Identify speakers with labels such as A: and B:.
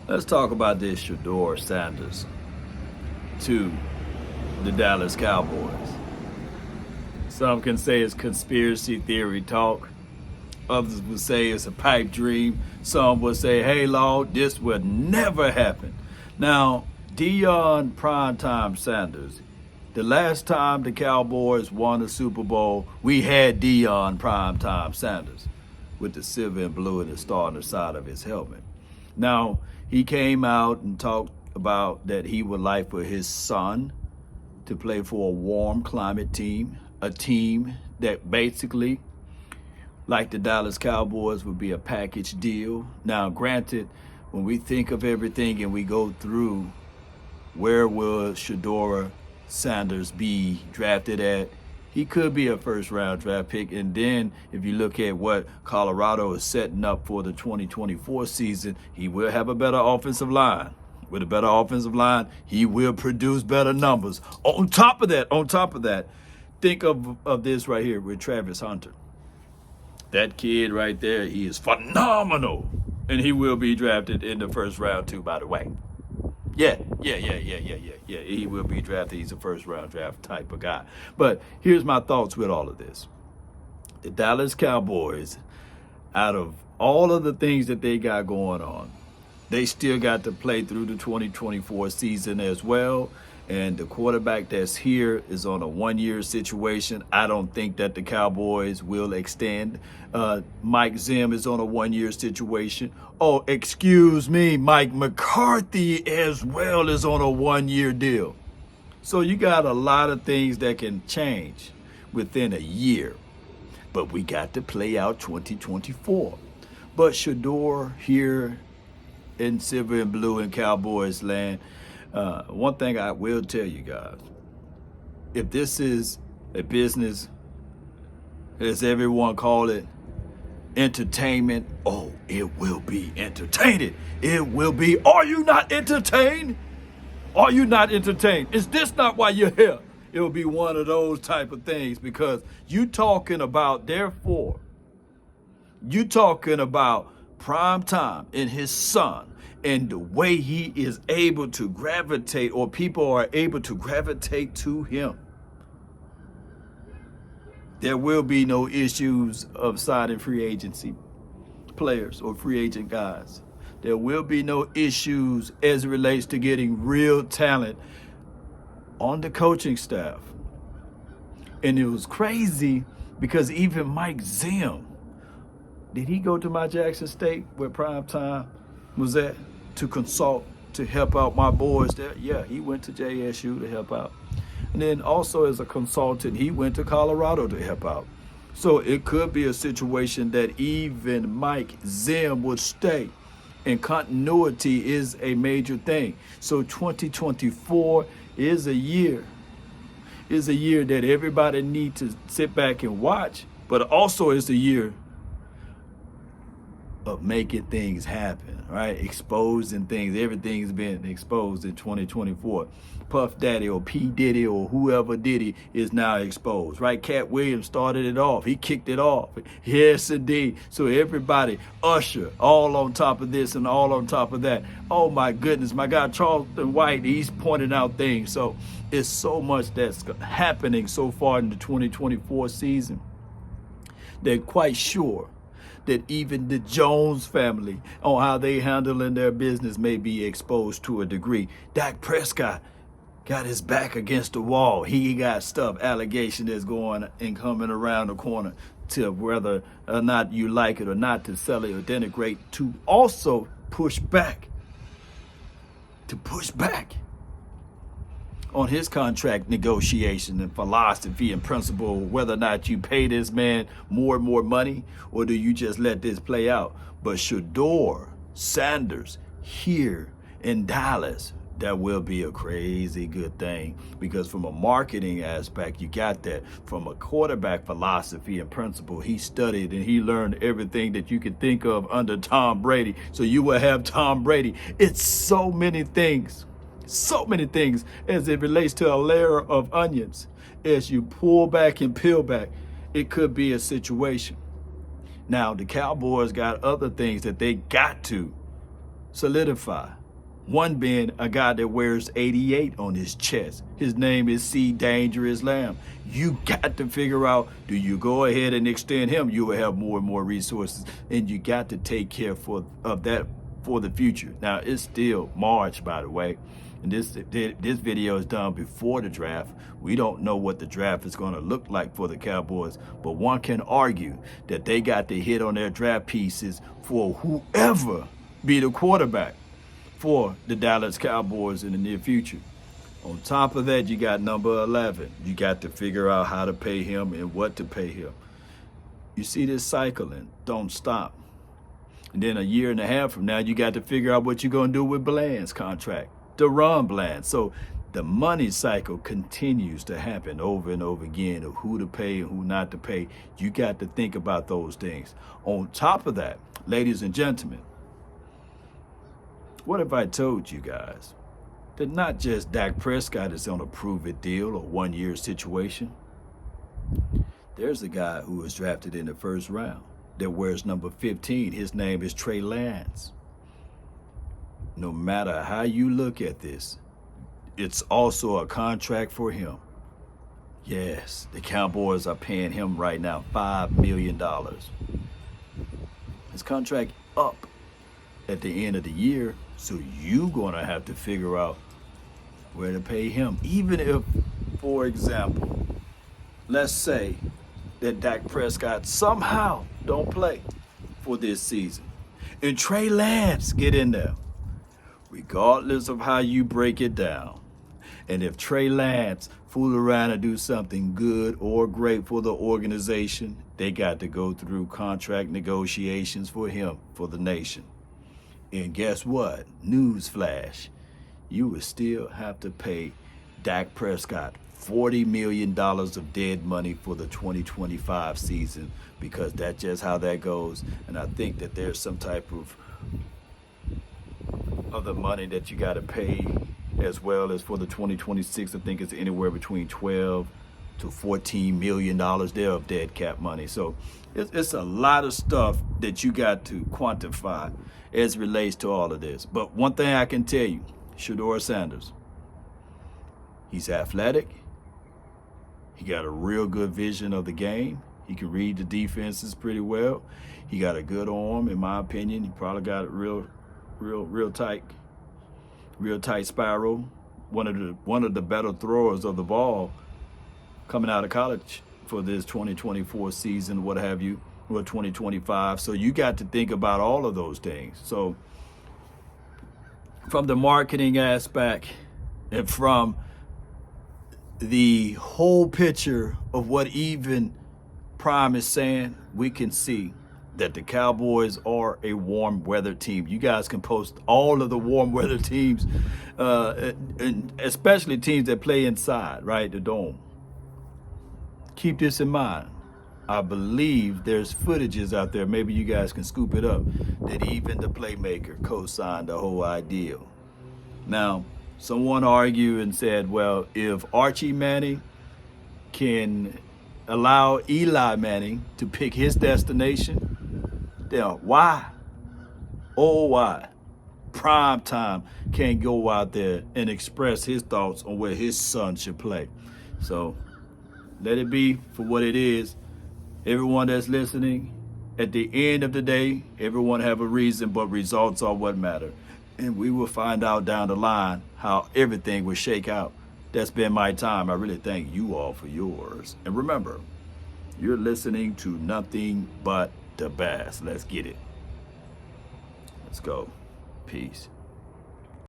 A: Let's talk about this Shedeur Sanders to the Dallas Cowboys. Some can say it's conspiracy theory talk. Others would say it's a pipe dream. Some would say, hey, Lord, this would never happen. Now, Deion Primetime Sanders, the last time the Cowboys won a Super Bowl, we had Deion Primetime Sanders with the silver and blue and the star on the side of his helmet. Now, he came out and talked about that he would like for his son to play for a warm climate team, a team that basically, like the Dallas Cowboys, would be a package deal. Now, granted, when we think of everything and we go through where will Shedeur Sanders be drafted at, he could be a first-round draft pick. And then if you look at what Colorado is setting up for the 2024 season, he will have a better offensive line. With a better offensive line, he will produce better numbers. On top of that, think of this right here with Travis Hunter. That kid right there, he is phenomenal. And he will be drafted in the first round too, by the way. Yeah. He will be drafted. He's a first-round draft type of guy. But here's my thoughts with all of this. The Dallas Cowboys, out of all of the things that they got going on, they still got to play through the 2024 season as well. And the quarterback that's here is on a one-year situation. I don't think that the Cowboys will extend. Mike Zim is on a one-year situation. Oh, excuse me, Mike McCarthy as well is on a one-year deal. So you got a lot of things that can change within a year. But we got to play out 2024. But Shedeur here in silver and blue in Cowboys land, one thing I will tell you guys, if this is a business, as everyone call it, entertainment, oh, it will be entertaining. It will be. Are you not entertained? Are you not entertained? Is this not why you're here? It will be one of those type of things, because you talking about, therefore, you talking about prime time and his son and the way he is able to gravitate, or people are able to gravitate to him. There will be no issues of signing free agency players or free agent guys. There will be no issues as it relates to getting real talent on the coaching staff. And it was crazy because even Mike Zim, did he go to my Jackson State where Primetime was at to consult, to help out my boys there? Yeah, he went to JSU to help out. And then also as a consultant, he went to Colorado to help out. So it could be a situation that even Mike Zim would stay. And continuity is a major thing. So 2024 is a year that everybody needs to sit back and watch, but also is a year of making things happen, right? Exposing things. Everything's been exposed in 2024. Puff Daddy or P. Diddy or whoever Diddy is now exposed, right? Cat Williams started it off. He kicked it off. Yes, indeed. So everybody, Usher, all on top of this and all on top of that. Oh, my goodness. My guy, Charleston White, he's pointing out things. So it's so much that's happening so far in the 2024 season. They're quite sure that even the Jones family on how they handling their business may be exposed to a degree. Dak Prescott got his back against the wall. He got stuff, allegation that's going and coming around the corner, to whether or not you like it or not, to sell it or denigrate, to also push back on his contract negotiation and philosophy and principle, whether or not you pay this man more and more money, or do you just let this play out. But Shedeur Sanders here in Dallas, that will be a crazy good thing, because from a marketing aspect, you got that. From a quarterback philosophy and principle, he studied and he learned everything that you could think of under Tom Brady. So you will have Tom Brady. It's so many things as it relates to a layer of onions. As you pull back and peel back, it could be a situation. Now, the Cowboys got other things that they got to solidify. One being a guy that wears 88 on his chest. His name is C. Dangerous Lamb. You got to figure out, do you go ahead and extend him? You will have more and more resources, and you got to take care of that for the future. Now, it's still March, by the way, and this video is done before the draft. We don't know what the draft is going to look like for the Cowboys, but one can argue that they got to hit on their draft pieces for whoever be the quarterback for the Dallas Cowboys in the near future. On top of that, you got number 11. You got to figure out how to pay him and what to pay him. You see this cycling, don't stop. And then a year and a half from now, you got to figure out what you're going to do with Bland's contract, Deron Bland. So the money cycle continues to happen over and over again of who to pay and who not to pay. You got to think about those things. On top of that, ladies and gentlemen, what if I told you guys that not just Dak Prescott is on a prove-it deal or one-year situation? There's a guy who was drafted in the first round that wears number 15. His name is Trey Lance. No matter how you look at this, it's also a contract for him. Yes, the Cowboys are paying him right now $5 million. His contract up at the end of the year, so you're gonna have to figure out where to pay him. Even if, for example, let's say that Dak Prescott somehow don't play for this season, and Trey Lance get in there, regardless of how you break it down. And if Trey Lance fool around and do something good or great for the organization, they got to go through contract negotiations for him, for the nation. And guess what? Newsflash. You would still have to pay Dak Prescott $40 million of dead money for the 2025 season, because that's just how that goes. And I think that there's some type of other money that you got to pay as well as for the 2026. I think it's anywhere between $12 to $14 million there of dead cap money. So it's a lot of stuff that you got to quantify as relates to all of this. But one thing I can tell you, Shedeur Sanders, he's athletic. He got a real good vision of the game. He can read the defenses pretty well. He got a good arm, in my opinion. He probably got a real tight spiral. One of the better throwers of the ball coming out of college for this 2024 season, what have you, or 2025. So you got to think about all of those things. So from the marketing aspect and from the whole picture of what even Prime is saying, we can see that the Cowboys are a warm weather team. You guys can post all of the warm weather teams, and especially teams that play inside, right, the dome. Keep this in mind. I believe there's footages out there, maybe you guys can scoop it up, that even the playmaker co-signed the whole idea. Now, someone argued and said, well, if Archie Manning can allow Eli Manning to pick his destination, then why? Oh, why? Prime time can't go out there and express his thoughts on where his son should play. So let it be for what it is. Everyone that's listening, at the end of the day, everyone have a reason, but results are what matter. And we will find out down the line how everything will shake out. That's been my time. I really thank you all for yours. And remember, you're listening to nothing but the best. Let's get it. Let's go. Peace.